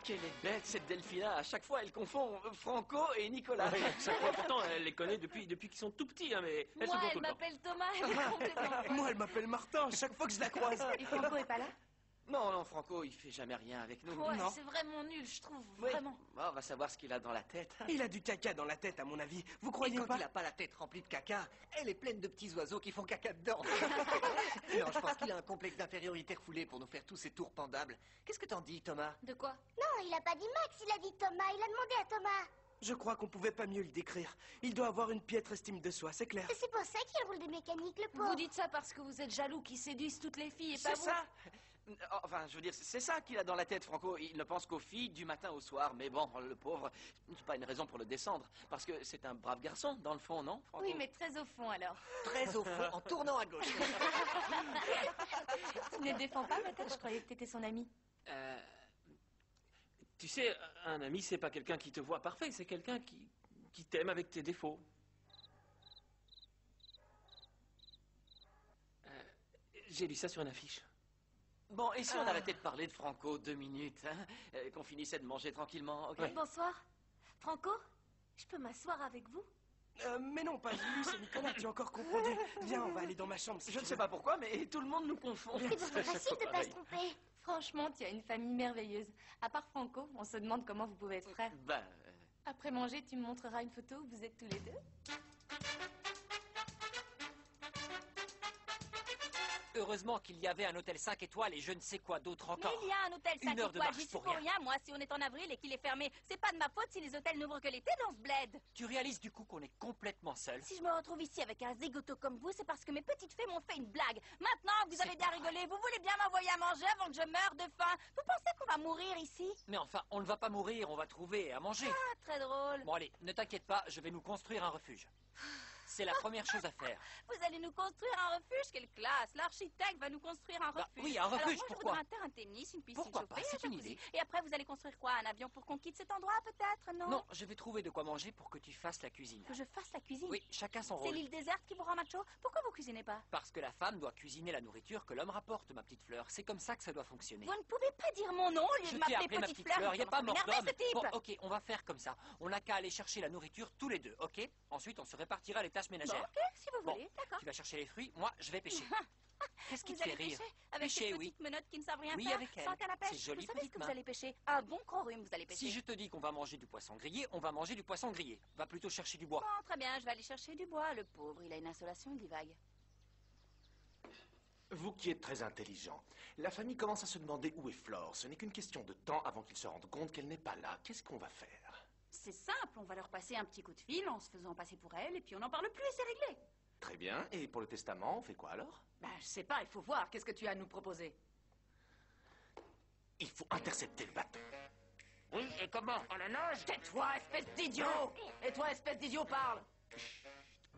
Quelle est bête cette Delphina. À chaque fois, elle confond Franco et Nicolas. Oui, chaque fois, pourtant, elle les connaît depuis qu'ils sont tout petits, hein, mais elles se Moi, font elle tout le temps. m'appelle Thomas, elle est complètement folle. Moi, elle m'appelle Martin, chaque fois que je la croise. Et Franco est pas là? Non, non, Franco, il fait jamais rien avec nous. Ouais, Non. c'est vraiment nul, je trouve. Oui. Vraiment. Bon, on va savoir ce qu'il a dans la tête. Il a du caca dans la tête, à mon avis. Vous Et croyez quand pas? il a pas la tête remplie de caca, elle est pleine de petits oiseaux qui font caca dedans. Non, je pense qu'il a un complexe d'infériorité refoulé pour nous faire tous ces tours pendables. Qu'est-ce que t'en dis, Thomas? De quoi? Non, il a pas dit Max, il a dit Thomas. Il a demandé à Thomas. Je crois qu'on pouvait pas mieux le décrire. Il doit avoir une piètre estime de soi, c'est clair. Et c'est pour ça qu'il roule des mécaniques, le pauvre. Vous dites ça parce que vous êtes jaloux qui séduisent toutes les filles et pas C'est vous. ça. Enfin, je veux dire, c'est ça qu'il a dans la tête, Franco. Il ne pense qu'aux filles du matin au soir. Mais bon, le pauvre, c'est pas une raison pour le descendre. Parce que c'est un brave garçon, dans le fond, non, Franco? Oui, mais très au fond alors. Très au fond, en tournant à gauche. Tu ne le défends pas, peut-être? Je croyais que t'étais son ami. Tu sais, un ami, c'est pas quelqu'un qui te voit parfait, c'est quelqu'un qui t'aime avec tes défauts. J'ai lu ça sur une affiche. Bon, et si on arrêtait de parler de Franco 2 minutes, hein, qu'on finissait de manger tranquillement, ok? Bonsoir. Franco, je peux m'asseoir avec vous? Mais non, pas Julie, c'est Nicolas, tu as encore confondu. Viens, on va aller dans ma chambre. Si Je tu ne sais veux. pas pourquoi, mais tout le monde nous confond. C'est pourtant facile de pas se tromper. Franchement, tu as une famille merveilleuse. À part Franco, on se demande comment vous pouvez être frères. Ben, Après manger, tu me montreras une photo où vous êtes tous les deux. Heureusement qu'il y avait un hôtel 5 étoiles et je ne sais quoi d'autre Mais encore. il y a un hôtel 5 Une heure de étoiles, marche j'y suis pour pour rien. rien. Moi, si on est en avril et qu'il est fermé, c'est pas de ma faute si les hôtels n'ouvrent que l'été dans ce bled. Tu réalises du coup qu'on est complètement seul? Si je me retrouve ici avec un zigoto comme vous, c'est parce que mes petites fées m'ont fait une blague. Maintenant, vous avez bien rigolé, vous voulez bien m'envoyer à manger avant que je meure de faim. Vous pensez qu'on va mourir ici? Mais enfin, on ne va pas mourir, on va trouver à manger. Ah, très drôle. Bon allez, ne t'inquiète pas, je vais nous construire un refuge. C'est la première chose à faire. Vous allez nous construire un refuge? Quelle classe! L'architecte va nous construire un refuge. oui, un refuge, Alors moi, pourquoi? je voudrais un terrain de tennis, une piscine Pourquoi chauffée, pas, c'est un une jacuzzi. idée. Et après, vous allez construire quoi? Un avion pour qu'on quitte cet endroit, peut-être? Non? Non, je vais trouver de quoi manger pour que tu fasses la cuisine. Que je fasse la cuisine? Oui, chacun son C'est rôle. l'île déserte qui vous rend macho? Pourquoi vous cuisinez pas? Parce que la femme doit cuisiner la nourriture que l'homme rapporte, ma petite fleur. C'est comme ça que ça doit fonctionner. Vous ne pouvez pas dire mon nom au lieu Je de t'ai m'appeler appelé ma petite petite fleur, il n'y a pas mort d'homme. ce type! Bon, ok, on va faire comme ça. On n'a qu'à aller chercher la nourriture tous les deux, ok? Ensuite, on se répartira les tâches Bon, ménagères. ok, si vous Bon, voulez, d'accord. Tu vas chercher les fruits, moi, je vais pêcher. Qu'est-ce qui Vous te fait allez rire? pêcher avec Pêcher, ces oui. petites menottes qui ne savent rien Oui, faire, avec elles. sans canne à pêche. C'est joli, Vous savez ce petites que mains. vous allez pêcher? Un bon gros rhume, vous allez pêcher. Si je te dis qu'on va manger du poisson grillé, on va manger du poisson grillé. Va plutôt chercher du bois. Bon, très bien, je vais aller chercher du bois. Le pauvre, il a une insolation, il divague. Vous qui êtes très intelligent, la famille commence à se demander où est Flore. Ce n'est qu'une question de temps avant qu'ils se rendent compte qu'elle n'est pas là. Qu'est-ce qu'on va faire? C'est simple, on va leur passer un petit coup de fil en se faisant passer pour elle et puis on n'en parle plus et c'est réglé. Très bien. Et pour le testament, on fait quoi alors? Ben, je sais pas, il faut voir. Qu'est-ce que tu as à nous proposer? Il faut intercepter le bateau. oui, et comment? À la nage? Tais-toi, espèce d'idiot! Et toi, espèce d'idiot, parle!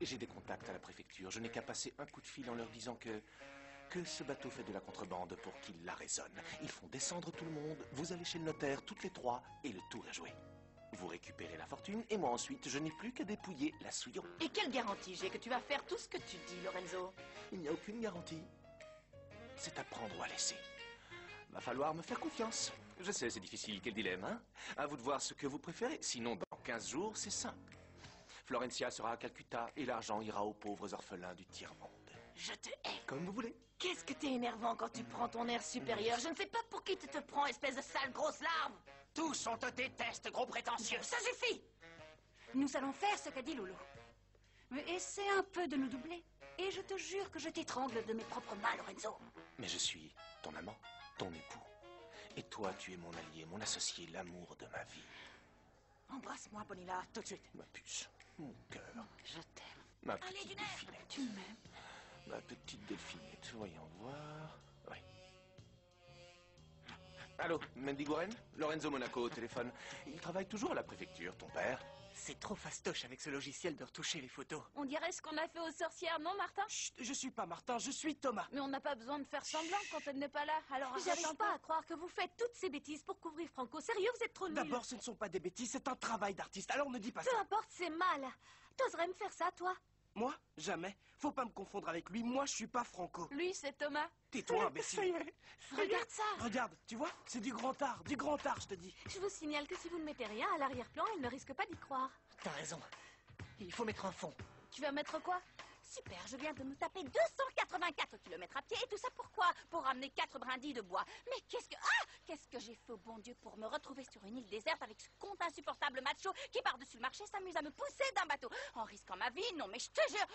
J'ai des contacts à la préfecture. Je n'ai qu'à passer un coup de fil en leur disant que ce bateau fait de la contrebande pour qu'ils la raisonnent. Ils font descendre tout le monde. Vous allez chez le notaire, toutes les trois, et le tour est joué. Vous récupérez la fortune, et moi ensuite, je n'ai plus qu'à dépouiller la souillon. Et quelle garantie j'ai que tu vas faire tout ce que tu dis, Lorenzo? Il n'y a aucune garantie. C'est à prendre ou à laisser. Va falloir me faire confiance. Je sais, c'est difficile, quel dilemme, hein? À vous de voir ce que vous préférez. Sinon, dans 15 jours, c'est simple. Florencia sera à Calcutta, et l'argent ira aux pauvres orphelins du tiers-monde. Je te hais. Comme vous voulez. Qu'est-ce que t'es énervant quand tu prends ton air supérieur? Je ne sais pas pour qui tu te prends, espèce de sale grosse larve! Tous, on te déteste, gros prétentieux. Ça suffit! Nous allons faire ce qu'a dit Lolo. Mais essaie un peu de nous doubler. Et je te jure que je t'étrangle de mes propres mains, Lorenzo. Mais je suis ton amant, ton époux. Et toi, tu es mon allié, mon associé, l'amour de ma vie. Embrasse-moi, Bonilla, tout de suite. Ma puce, mon cœur, Je t'aime. ma Allez, petite du nerf. delphinette. Tu m'aimes. Ma petite delphinette, voyons voir. Oui. Allô, Mandy Goren? Lorenzo Monaco au téléphone. Il travaille toujours à la préfecture, ton père? C'est trop fastoche avec ce logiciel de retoucher les photos. On dirait ce qu'on a fait aux sorcières, non, Martin? Chut, je suis pas Martin, je suis Thomas. Mais on n'a pas besoin de faire semblant quand elle n'est pas là. Alors arrête un J'arrive peu. pas à croire que vous faites toutes ces bêtises pour couvrir Franco. Sérieux, vous êtes trop nuls. D'abord, ce ne sont pas des bêtises, c'est un travail d'artiste. Alors ne dis pas ça. Peu importe, c'est mal. T'oserais me faire ça, toi? Moi? Jamais. Faut pas me confondre avec lui. Moi, je suis pas Franco. Lui, c'est Thomas. Tais-toi, imbécile. Regarde ça. Regarde, tu vois? C'est du grand art, je te dis. Je vous signale que si vous ne mettez rien à l'arrière-plan, elle ne risque pas d'y croire. T'as raison. Il faut mettre un fond. Tu vas mettre quoi? Super, je viens de me taper 284 km à pied et tout ça pourquoi? Pour ramener 4 brindilles de bois. Mais qu'est-ce que j'ai fait au bon Dieu pour me retrouver sur une île déserte avec ce compte insupportable macho qui par-dessus le marché s'amuse à me pousser d'un bateau en risquant ma vie? Non mais je te jure.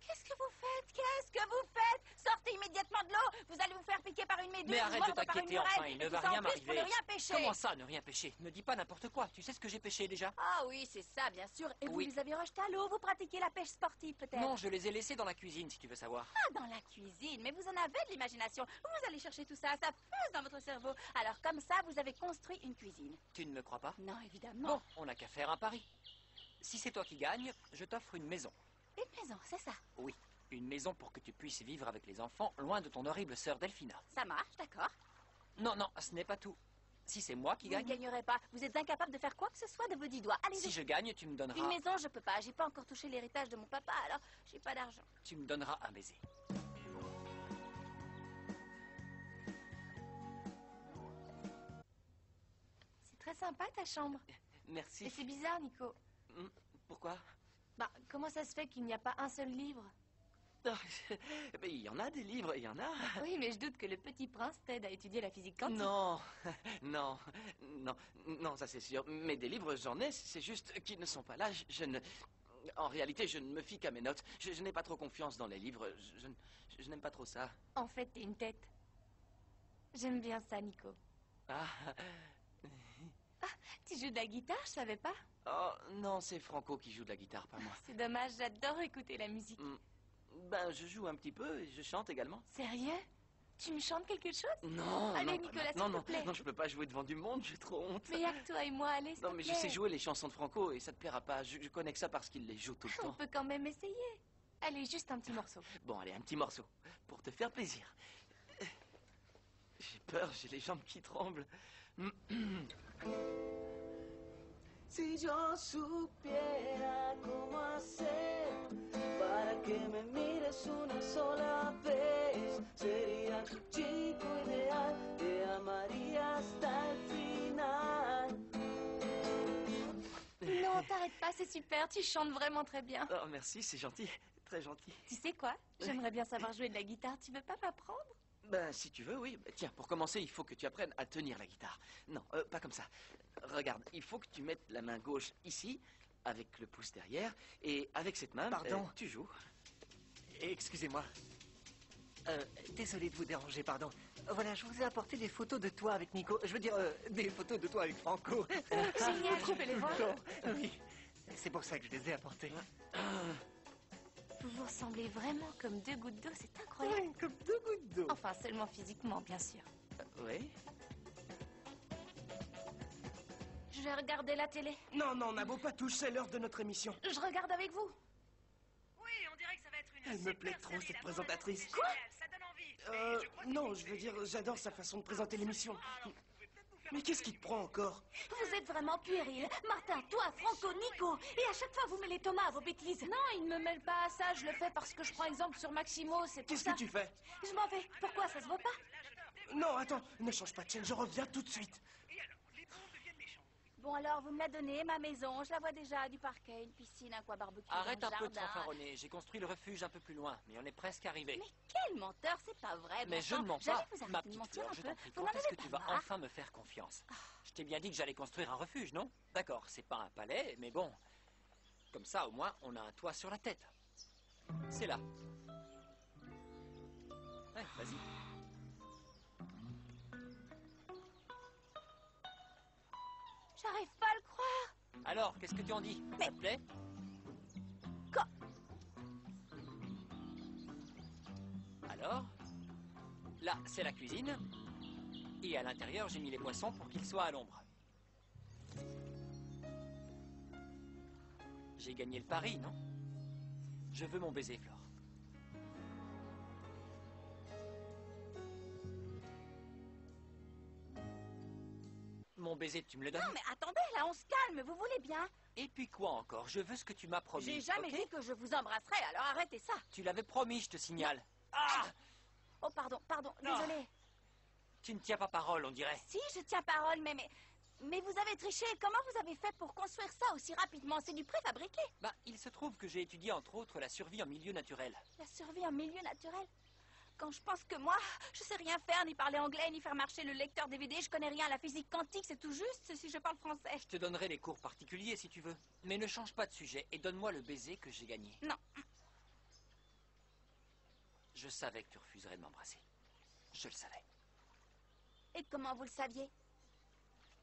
Qu'est-ce que vous faites? Qu'est-ce que vous faites? Sortez immédiatement de l'eau. Vous allez vous faire piquer par une méduse. Mais arrête de t'inquiéter, enfin, il ne va rien m'arriver. Pour ne rien pêcher. Comment ça, ne rien pêcher? Ne dis pas n'importe quoi. Tu sais ce que j'ai pêché déjà? Ah oui, c'est ça, bien sûr. Et vous les avez rejetés à l'eau? Vous pratiquez la pêche sportive, peut-être? Non, je les ai laissés dans la cuisine, si tu veux savoir. Ah, dans la cuisine. Mais vous en avez de l'imagination. Vous allez chercher tout ça, ça fuse dans votre cerveau. Alors, comme ça, vous avez construit une cuisine. Tu ne me crois pas? Non, évidemment. Bon, on n'a qu'à faire un pari. Si c'est toi qui gagnes, je t'offre une maison. Une maison, c'est ça? Oui. Une maison pour que tu puisses vivre avec les enfants, loin de ton horrible sœur Delphina. Ça marche, d'accord. Non, non, ce n'est pas tout. Si c'est moi qui gagne... Vous ne gagnerez pas. Vous êtes incapable de faire quoi que ce soit de vos 10 doigts. Allez-y. Si je gagne, tu me donneras... Une maison, je peux pas. J'ai pas encore touché l'héritage de mon papa, alors j'ai pas d'argent. Tu me donneras un baiser. C'est très sympa ta chambre. Merci. Et c'est bizarre, Nico. Pourquoi? Bah, comment ça se fait qu'il n'y a pas un seul livre? Mais il y en a des livres, il y en a. Oui, mais je doute que le petit prince t'aide à étudier la physique quantique. Non, non, non, non, ça c'est sûr. Mais des livres, j'en ai, c'est juste qu'ils ne sont pas là. En réalité, je ne me fie qu'à mes notes. Je n'ai pas trop confiance dans les livres. Je n'aime pas trop ça. En fait, t'es une tête. J'aime bien ça, Nico. Ah. Tu joues de la guitare, je savais pas. Oh, non, c'est Franco qui joue de la guitare, pas moi. C'est dommage, j'adore écouter la musique. Ben, je joue un petit peu et je chante également. Sérieux? Tu me chantes quelque chose? Non, allez, non, Nicolas, non, s'il te plaît. non, je peux pas jouer devant du monde, j'ai trop honte. Mais y a que toi et moi, allez, s'il te plaît. Non, mais je sais jouer les chansons de Franco et ça te plaira pas. Je connais que ça parce qu'il les joue tout le On temps. peut quand même essayer. Allez, juste un petit morceau. Bon, allez, un petit morceau, pour te faire plaisir. J'ai peur, j'ai les jambes qui tremblent. Si yo supiera cómo hacer para que me mires una sola vez, sería tu chico ideal, te amaría hasta el final. Non, t'arrêtes pas, c'est super, tu chantes vraiment très bien. Oh, merci, c'est gentil, très gentil. Tu sais quoi? J'aimerais bien savoir jouer de la guitare, tu veux pas m'apprendre? Ben, si tu veux, oui. Tiens, pour commencer, il faut que tu apprennes à tenir la guitare. Non, pas comme ça. Regarde, il faut que tu mettes la main gauche ici, avec le pouce derrière, et avec cette main, Pardon. tu joues. Excusez-moi. Désolé de vous déranger, pardon. Voilà, je vous ai apporté des photos de toi avec Nico. Je veux dire, des photos de toi avec Franco. Génial, je peux les voir? Oui, c'est pour ça que je les ai apportées. Vous vous ressemblez vraiment comme deux gouttes d'eau, c'est incroyable. Oui, comme deux gouttes d'eau. Enfin, seulement physiquement, bien sûr. Oui. Je vais regarder la télé. Non, non, Nabo, pas touche, c'est l'heure de notre émission. Je regarde avec vous. Oui, on dirait que ça va être une Elle me plaît trop, cette présentatrice. Quoi? Ça donne envie. Non, je veux dire, j'adore sa façon de présenter l'émission. Mais qu'est-ce qui te prend encore? Vous êtes vraiment puéril. Martin, toi, Franco, Nico. Et à chaque fois, vous mêlez Thomas à vos bêtises. Non, il ne me mêle pas à ça. Je le fais parce que je prends exemple sur Maximo, c'est pour ça. Qu'est-ce que tu fais? Je m'en vais. Pourquoi? Ça se voit pas? Non, attends, ne change pas de chaîne, je reviens tout de suite. Bon, alors, vous me la donnez, ma maison. Je la vois déjà, du parquet, une piscine, un coin barbecue, Arrête un peu de jardin. fanfaronner. J'ai construit le refuge un peu plus loin, mais on est presque arrivé. Mais quel menteur, c'est pas vrai. Mais bon je ne sang. mens J'allais pas. vous Ma arrêter de petite mentir fleur, un je peu. t'en prie. Vous Quand n'en est-ce que avez tu pas vas marre? enfin me faire confiance? Je t'ai bien dit que j'allais construire un refuge, non? D'accord, c'est pas un palais, mais bon. Comme ça, au moins, on a un toit sur la tête. C'est là. Ouais, vas-y. J'arrive pas à le croire. Alors, qu'est-ce que tu en dis? Ça te plaît? Quoi? Alors, là, c'est la cuisine. Et à l'intérieur, j'ai mis les poissons pour qu'ils soient à l'ombre. J'ai gagné le pari, non? Je veux mon baiser, Flore. Mon baiser, tu me le donnes? Non, mais attendez, là, on se calme. Vous voulez bien? Et puis quoi encore? Je veux ce que tu m'as promis. J'ai jamais ok? dit que je vous embrasserais, alors arrêtez ça. Tu l'avais promis, je te signale. Ah! Oh, pardon, Non. désolé. Tu ne tiens pas parole, on dirait. Si, je tiens parole, mais Mais vous avez triché. Comment vous avez fait pour construire ça aussi rapidement? C'est du préfabriqué. Bah, il se trouve que j'ai étudié entre autres la survie en milieu naturel. La survie en milieu naturel? Quand je pense que moi, je sais rien faire, ni parler anglais, ni faire marcher le lecteur DVD, je connais rien à la physique quantique, c'est tout juste si je parle français. Je te donnerai les cours particuliers si tu veux. Mais ne change pas de sujet et donne-moi le baiser que j'ai gagné. Non. Je savais que tu refuserais de m'embrasser. Je le savais. Et comment vous le saviez?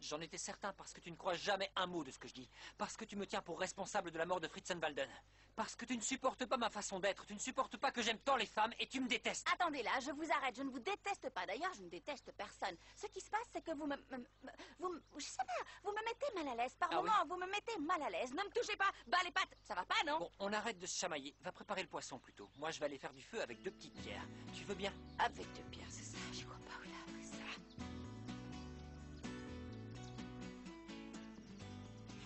J'en étais certain parce que tu ne crois jamais un mot de ce que je dis. Parce que tu me tiens pour responsable de la mort de Fritzenwalden. Parce que tu ne supportes pas ma façon d'être. Tu ne supportes pas que j'aime tant les femmes et tu me détestes. Attendez là, je vous arrête. Je ne vous déteste pas. D'ailleurs, je ne déteste personne. Ce qui se passe, c'est que je sais pas, vous me mettez mal à l'aise. Par moments, oui. vous me mettez mal à l'aise. Ne me touchez pas. Bas les pattes. Ça va pas, non? Bon, on arrête de se chamailler. Va préparer le poisson plutôt. Moi, je vais aller faire du feu avec 2 petites pierres. Tu veux bien? Avec 2 pierres, c'est ça. Je crois pas où il a appris ça.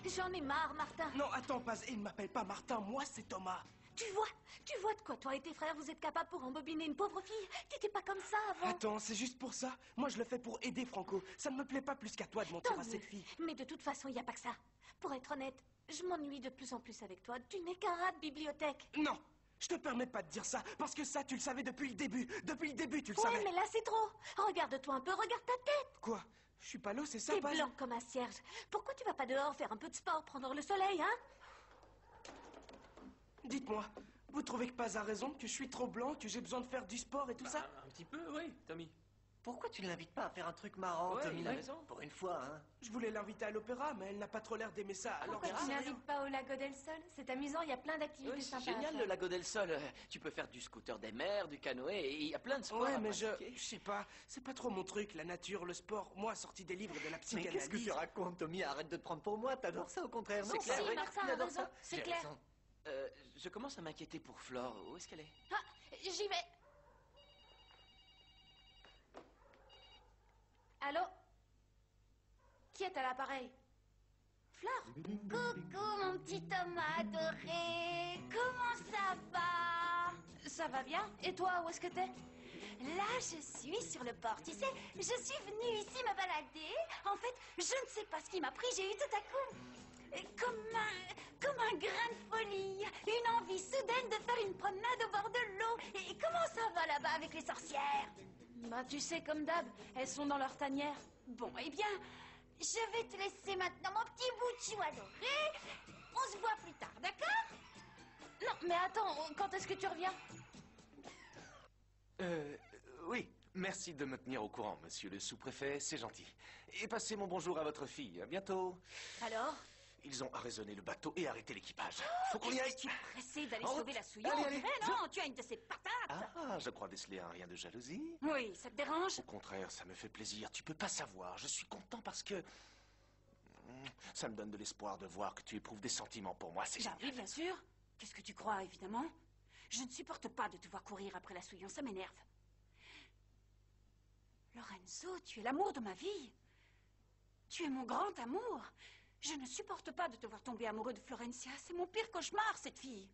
J'en ai marre, Martin. Non, attends, Paz, il ne m'appelle pas Martin, moi c'est Thomas. Tu vois de quoi toi et tes frères vous êtes capables pour embobiner une pauvre fille? T'étais pas comme ça avant. Attends, c'est juste pour ça. Moi je le fais pour aider Franco. Ça ne me plaît pas plus qu'à toi de mentir à cette fille. Mais de toute façon, il n'y a pas que ça. Pour être honnête, je m'ennuie de plus en plus avec toi. Tu n'es qu'un rat de bibliothèque. Non, je te permets pas de dire ça, parce que ça tu le savais depuis le début. Depuis le début, tu le Ouais, savais. mais là c'est trop. Regarde-toi un peu, regarde ta tête. Quoi? Je suis pas l'eau, c'est ça, T'es Paz? blanc comme un cierge. Pourquoi tu vas pas dehors faire un peu de sport, prendre le soleil, hein? Dites-moi, vous trouvez que Paz a raison, que je suis trop blanc, que j'ai besoin de faire du sport et tout ça? Un petit peu, oui, Tommy. Pourquoi tu ne l'invites pas à faire un truc marrant, Ouais, Tommy? il a raison. Pour une fois, hein. Je voulais l'inviter à l'opéra, mais elle n'a pas trop l'air d'aimer ça, alors Pourquoi j'en tu sais rien. n'invites pas au lago del Sol? C'est amusant, il y a plein d'activités Oui, sympas. c'est à génial, faire. le Lago del Sol, tu peux faire du scooter des mers, du canoë, et il y a plein de sports Ouais, à mais je pratiquer. sais pas, c'est pas trop mon truc, la nature, le sport. Moi, sorti des livres de la Mais psychanalyse. qu'est-ce que tu racontes, Tommy? Arrête de te prendre pour moi, t'adores ça au contraire, non? C'est clair, Si, oui. Martin Il a adore raison, ça. c'est J'ai clair. raison. Je commence à m'inquiéter pour Flore. Où est-ce qu'elle est? Ah, j'y vais. Allô? Qui est à l'appareil? Flore. Coucou, mon petit Thomas adoré. Comment ça va? Ça va bien? Et toi, où est-ce que t'es? Là, je suis sur le port. Tu sais, je suis venue ici me balader. En fait, je ne sais pas ce qui m'a pris. J'ai eu tout à coup comme un grain de folie, une envie soudaine de faire une promenade au bord de l'eau. Et comment ça va là-bas avec les sorcières? Bah, tu sais, comme d'hab, elles sont dans leur tanière. Bon, eh bien, je vais te laisser maintenant, mon petit bout de chou adoré. On se voit plus tard, d'accord? Non, mais attends, quand est-ce que tu reviens? Oui, merci de me tenir au courant, monsieur le sous-préfet, c'est gentil. Et passez mon bonjour à votre fille, à bientôt. Alors? Ils ont arraisonné le bateau et arrêté l'équipage. Faut qu'on y aille. Tu es pressé d'aller En sauver route. la souillon? Allez, Mais non, tu as une de ces patates. Ah, je crois déceler un rien de jalousie. Oui, ça te dérange? Au contraire, ça me fait plaisir. Tu peux pas savoir. Je suis content parce que... ça me donne de l'espoir de voir que tu éprouves des sentiments pour moi. C'est Bah génial. oui, bien sûr. Qu'est-ce que tu crois, évidemment? Je ne supporte pas de te voir courir après la souillon, ça m'énerve. Lorenzo, tu es l'amour de ma vie. Tu es mon grand amour. Je ne supporte pas de te voir tomber amoureux de Florencia. C'est mon pire cauchemar, cette fille.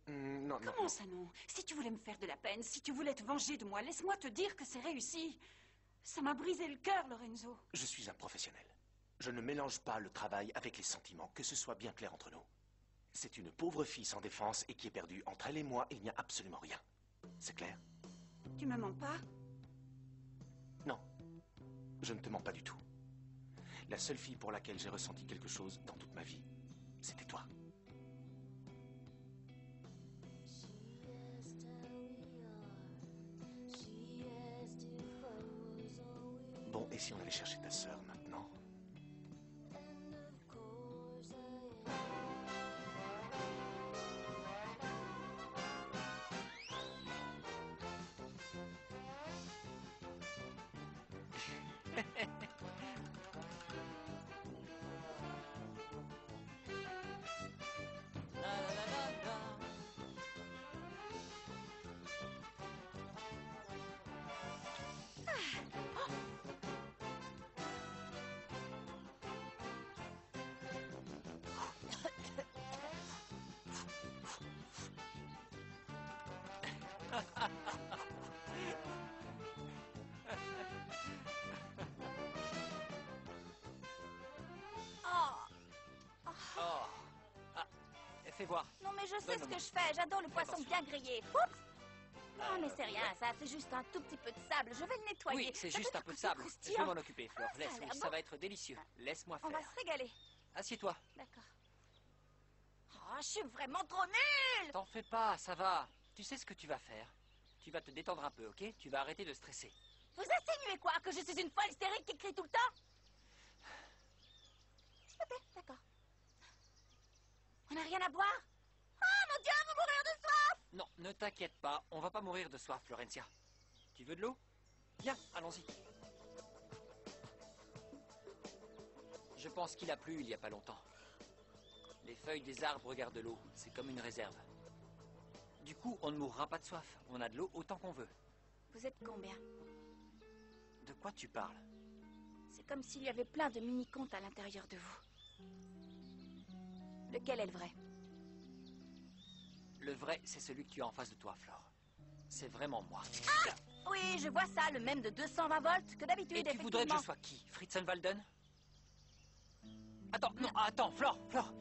Non, non. Comment ça, non? Si tu voulais me faire de la peine, si tu voulais te venger de moi, laisse-moi te dire que c'est réussi. Ça m'a brisé le cœur, Lorenzo. Je suis un professionnel. Je ne mélange pas le travail avec les sentiments, que ce soit bien clair entre nous. C'est une pauvre fille sans défense et qui est perdue. Entre elle et moi, il n'y a absolument rien. C'est clair? Tu me mens pas? Non. Je ne te mens pas du tout. La seule fille pour laquelle j'ai ressenti quelque chose dans toute ma vie, c'était toi. Bon, et si on allait chercher ta sœur maintenant? fais voir. Non, mais je sais ce Donne-le-moi. que je fais. J'adore le poisson bien grillé. Oups! Non, mais c'est rien, ça. C'est juste un tout petit peu de sable. Je vais le nettoyer. Oui, c'est Ça juste fait un peu de du sable. Je vais croustillant. m'en occuper, Flore. Ah, ça a Laisse, l'air oui, bon. ça va être délicieux. Laisse-moi On faire. va se régaler. Assieds-toi. D'accord. Oh, je suis vraiment trop nulle! T'en fais pas, ça va. Tu sais ce que tu vas faire? Tu vas te détendre un peu, ok? Tu vas arrêter de stresser. Vous insinuez quoi? Que je suis une folle hystérique qui crie tout le temps? S'il te plaît, d'accord. On n'a rien à boire? Oh mon Dieu, on va mourir de soif! Non, ne t'inquiète pas. On va pas mourir de soif, Florencia. Tu veux de l'eau? Viens, allons-y. Je pense qu'il a plu il y a pas longtemps. Les feuilles des arbres regardent l'eau. C'est comme une réserve. Du coup, on ne mourra pas de soif. On a de l'eau autant qu'on veut. Vous êtes combien? De quoi tu parles? C'est comme s'il y avait plein de mini-contes à l'intérieur de vous. Lequel est le vrai? Le vrai, c'est celui que tu as en face de toi, Flore. C'est vraiment moi. Ah! Oui, je vois ça, le même de 220 volts que d'habitude, Et tu voudrais que je sois qui? Fritzenwalden? Attends, non, attends, Flore, Flore.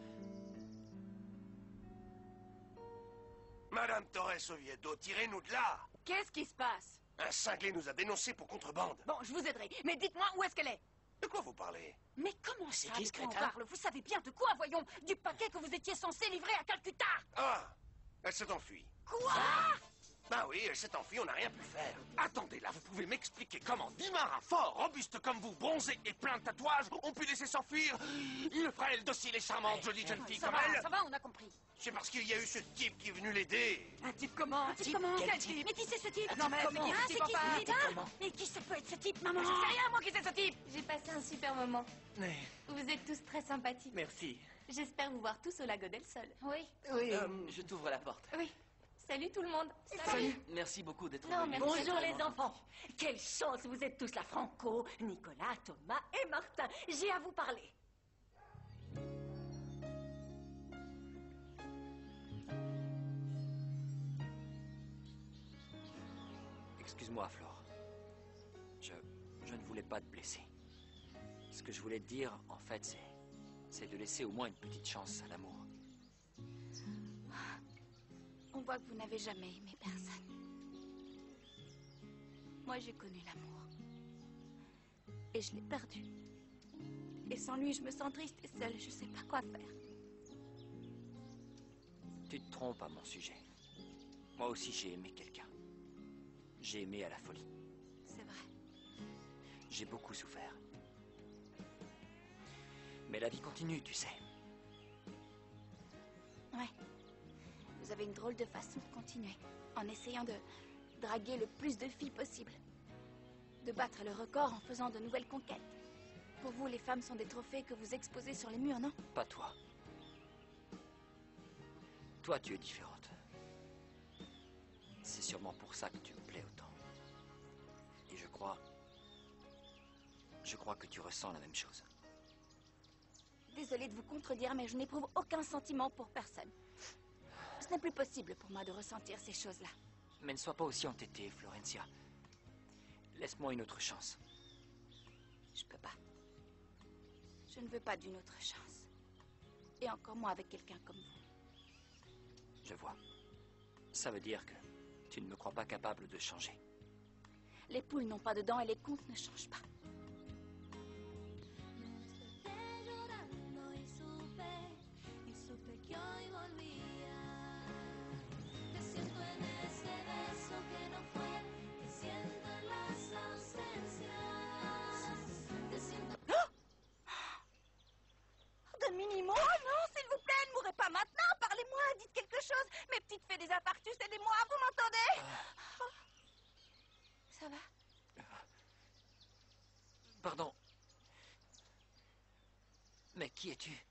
Madame Torres Oviedo, tirez-nous de là! Qu'est-ce qui se passe? Un cinglé nous a dénoncés pour contrebande. Bon, je vous aiderai. Mais dites-moi où est-ce qu'elle est? De quoi vous parlez? Mais comment C'est ça, qui, de ce quoi on crétin? parle? Vous savez bien de quoi, voyons? Du paquet que vous étiez censé livrer à Calcutta! Ah! Elle s'est enfuie. Quoi? Bah oui, elle s'est enfuie, on n'a rien pu faire. Attendez, là, vous pouvez m'expliquer comment 10 marins forts, robustes comme vous, bronzés et pleins de tatouages, ont pu laisser s'enfuir une frêle, docile et charmante jolie jeune fille comme elle? Ça va, on a compris. C'est parce qu'il y a eu ce type qui est venu l'aider. Un type comment? Un type comment? Quel type? Mais qui c'est ce type? Non, mais c'est qui ce type, c'est qui enfin? ce type, hein? Mais qui ça peut être ce type, maman? Je sais rien, moi, qui c'est ce type? J'ai passé un super moment. Mais... Vous êtes tous très sympathiques. Merci. J'espère vous voir tous au lago del Sol. Oui. Je t'ouvre la porte. Oui. Salut tout le monde. Salut. Merci beaucoup d'être Non, venu. merci. Bonjour les enfants. Quelle chance, vous êtes tous là, Franco, Nicolas, Thomas et Martin. J'ai à vous parler. Excuse-moi, Flore. Je ne voulais pas te blesser. Ce que je voulais te dire, en fait, c'est de laisser au moins une petite chance à l'amour. On voit que vous n'avez jamais aimé personne. Moi, j'ai connu l'amour. Et je l'ai perdu. Et sans lui, je me sens triste et seule. Je sais pas quoi faire. Tu te trompes à mon sujet. Moi aussi, j'ai aimé quelqu'un. J'ai aimé à la folie. C'est vrai. J'ai beaucoup souffert. Mais la vie continue, tu sais. Ouais. Vous avez une drôle de façon de continuer. En essayant de draguer le plus de filles possible. De battre le record en faisant de nouvelles conquêtes. Pour vous, les femmes sont des trophées que vous exposez sur les murs, non? Pas toi. Toi, tu es différente. C'est sûrement pour ça que tu me plais autant. Et je crois que tu ressens la même chose. Désolée de vous contredire, mais je n'éprouve aucun sentiment pour personne. Ce n'est plus possible pour moi de ressentir ces choses-là. Mais ne sois pas aussi entêtée, Florencia. Laisse-moi une autre chance. Je peux pas. Je ne veux pas d'une autre chance. Et encore moins avec quelqu'un comme vous. Je vois. Ça veut dire que tu ne me crois pas capable de changer. Les poules n'ont pas de dents et les contes ne changent pas. Y supe que hoy volvías. Te siento en ese beso que no fue, te siento en las ausencias. Te siento. De mini-mots? Oh non, s'il vous plaît, ne mourrez pas maintenant. Parlez-moi, dites quelque chose. Mes petites fées des infarctus, aidez-moi, vous m'entendez? Oh. Ça va? Pardon. Mais qui es-tu?